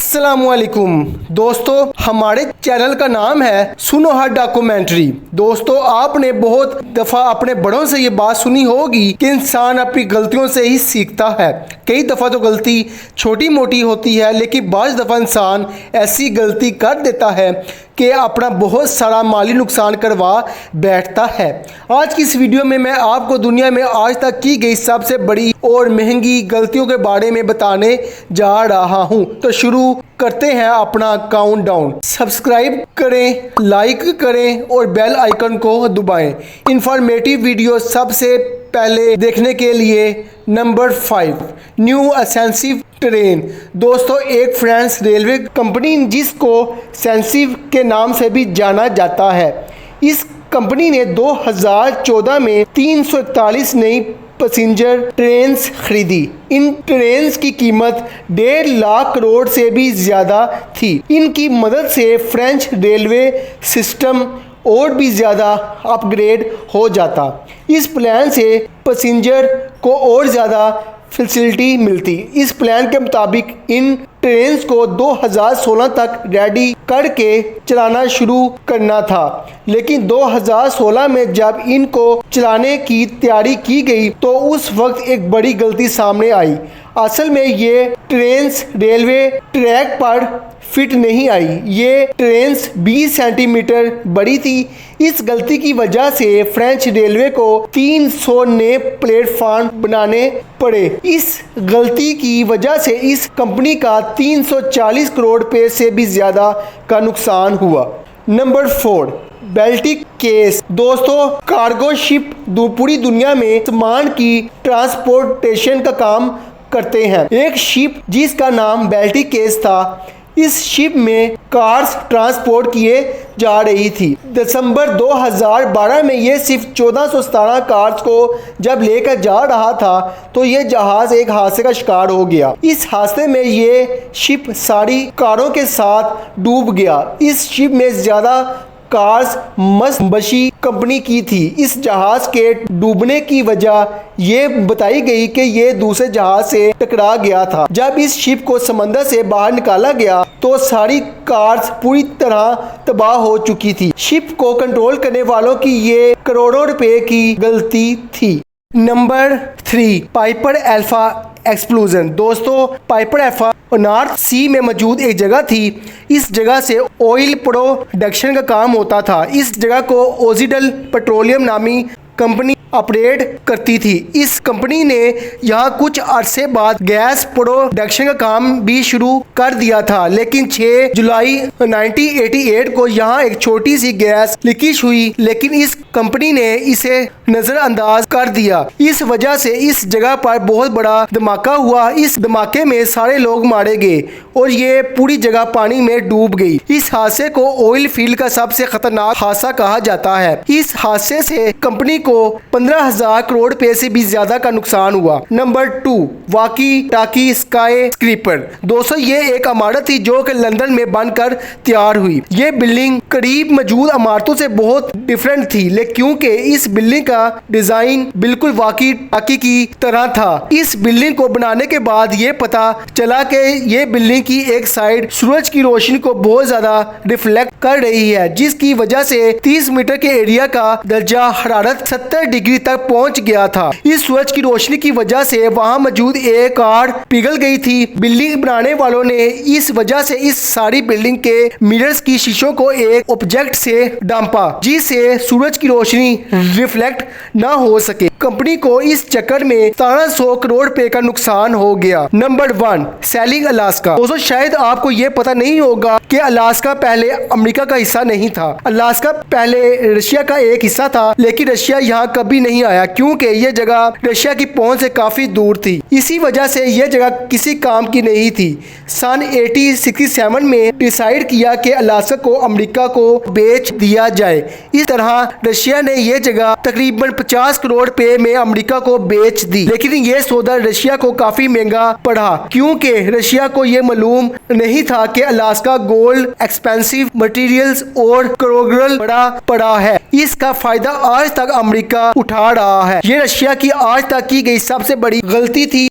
अस्सलामुअलैकुम दोस्तों, हमारे चैनल का नाम है सुनो हर डॉक्यूमेंट्री। दोस्तों, आपने बहुत दफ़ा अपने बड़ों से ये बात सुनी होगी कि इंसान अपनी गलतियों से ही सीखता है। कई दफ़ा तो गलती छोटी मोटी होती है, लेकिन बाज़ दफ़ा इंसान ऐसी गलती कर देता है कि अपना बहुत सारा माली नुकसान करवा बैठता है। आज की इस वीडियो में मैं आपको दुनिया में आज तक की गई सबसे बड़ी और महंगी गलतियों के बारे में बताने जा रहा हूं। तो शुरू करते हैं अपना काउंटडाउन। सब्सक्राइब करें, लाइक करें और बेल आइकन को दबाएं। इंफॉर्मेटिव वीडियो सबसे पहले देखने के लिए नंबर 5, न्यू असेंसिव ट्रेन। दोस्तों, एक फ्रांस रेलवे कंपनी जिसको सेंसिव के नाम से भी जाना जाता है, इस कंपनी ने 2014 में 341 नई पैसेंजर ट्रेन्स खरीदी। इन ट्रेन्स की कीमत 1.5 लाख करोड़ से भी ज़्यादा थी। इनकी मदद से फ्रेंच रेलवे सिस्टम और भी ज़्यादा अपग्रेड हो जाता। इस प्लान से पैसेंजर को और ज़्यादा फैसिलिटी मिलती। इस प्लान के मुताबिक इन ट्रेन्स को 2016 तक रेडी करके चलाना शुरू करना था, लेकिन 2016 में जब इनको चलाने की तैयारी की गई तो उस वक्त एक बड़ी गलती सामने आई। असल में ये ट्रेन्स रेलवे ट्रैक पर फिट नहीं आई। ये ट्रेन्स 20 सेंटीमीटर बड़ी थी। इस गलती की वजह से फ्रेंच रेलवे को 300 नए प्लेटफॉर्म बनाने पड़े। इस गलती की वजह से इस कंपनी का 340 करोड़ रुपए से भी ज़्यादा का नुकसान हुआ। Number 4, Baltic case. दोस्तों, कार्गो शिप पूरी दुनिया में सामान की ट्रांसपोर्टेशन का काम करते हैं। एक शिप जिसका नाम बाल्टिक केस था, इस शिप में कार्स ट्रांसपोर्ट किए जा रही थी। दिसंबर 2012 में ये सिर्फ 1417 कार्स को जब लेकर जा रहा था तो ये जहाज़ एक हादसे का शिकार हो गया। इस हादसे में ये शिप सारी कारों के साथ डूब गया। इस शिप में ज़्यादा कार्स मत्सुबिशी कंपनी की थी। इस जहाज़ के डूबने की वजह ये बताई गई कि ये दूसरे जहाज़ से टकरा गया था। जब इस शिप को समंदर से बाहर निकाला गया तो सारी कार्स पूरी तरह तबाह हो चुकी थी। शिप को कंट्रोल करने वालों की ये करोड़ों रुपए की गलती थी। Number 3, Piper alpha explosion. दोस्तों, पाइपर अल्फा नॉर्थ सी में मौजूद एक जगह थी। इस जगह से ऑयल प्रोडक्शन का काम होता था। इस जगह को ओजिडल पेट्रोलियम नामी कंपनी ऑपरेट करती थी। इस कंपनी ने यहाँ कुछ अरसे बाद गैस प्रोडक्शन का काम भी शुरू कर दिया था, लेकिन 6 जुलाई 1988 को यहाँ एक छोटी सी गैस लीकेज हुई, लेकिन इस कंपनी ने इसे नज़रअंदाज कर दिया। इस वजह से इस जगह पर बहुत बड़ा धमाका हुआ। इस धमाके में सारे लोग मारे गए और ये पूरी जगह पानी में डूब गई। इस हादसे को ऑयल फील्ड का सबसे खतरनाक हादसा कहा जाता है। इस हादसे से कंपनी को 15,000 करोड़ रुपए से भी ज्यादा का नुकसान हुआ। Number 2, walkie talkie sky scraper. दोस्तों, ये एक इमारत थी जो कि लंदन में बनकर तैयार हुई। ये बिल्डिंग करीब मौजूद इमारतों से बहुत डिफरेंट थी, लेकिन क्योंकि इस बिल्डिंग का डिजाइन बिल्कुल वॉकी टॉकी की तरह था। इस बिल्डिंग को बनाने के बाद ये पता चला कि ये बिल्डिंग की एक साइड सूरज की रोशनी को बहुत ज्यादा रिफ्लेक्ट कर रही है, जिसकी वजह से 30 मीटर के एरिया का दर्जा हरारत 70 डिग्री तक पहुंच गया था। इस सूरज की रोशनी की वजह से वहां मौजूद एक कार पिघल गई थी। बिल्डिंग बनाने वालों ने इस वजह से इस सारी बिल्डिंग के मिरर्स की शीशों को एक ऑब्जेक्ट से डांपा, जिससे सूरज की रोशनी रिफ्लेक्ट ना हो सके। कंपनी को इस चक्कर में 1700 करोड़ रुपए का नुकसान हो गया। Number 1, selling Alaska. दोस्तों, शायद आपको ये पता नहीं होगा कि अलास्का पहले अमेरिका का हिस्सा नहीं था। अलास्का पहले रशिया का एक हिस्सा था, लेकिन रशिया यहाँ कभी नहीं आया क्योंकि यह जगह रशिया की पहुंच से काफी दूर थी। इसी वजह से यह जगह किसी काम की नहीं थी। सन 1867 में डिसाइड किया कि अलास्का को अमेरिका को बेच दिया जाए। इस तरह रशिया ने यह जगह तकरीबन 50 करोड़ रुपए में अमेरिका को बेच दी, लेकिन यह सौदा रशिया को काफी महंगा पड़ा क्योंकि रशिया को यह मालूम नहीं था कि अलास्का गोल्ड, एक्सपेंसिव मटेरियल्स और कोरल बड़ा पड़ा है। इसका फायदा आज तक अमेरिका उठा रहा है। ये रशिया की आज तक की गई सबसे बड़ी गलती थी।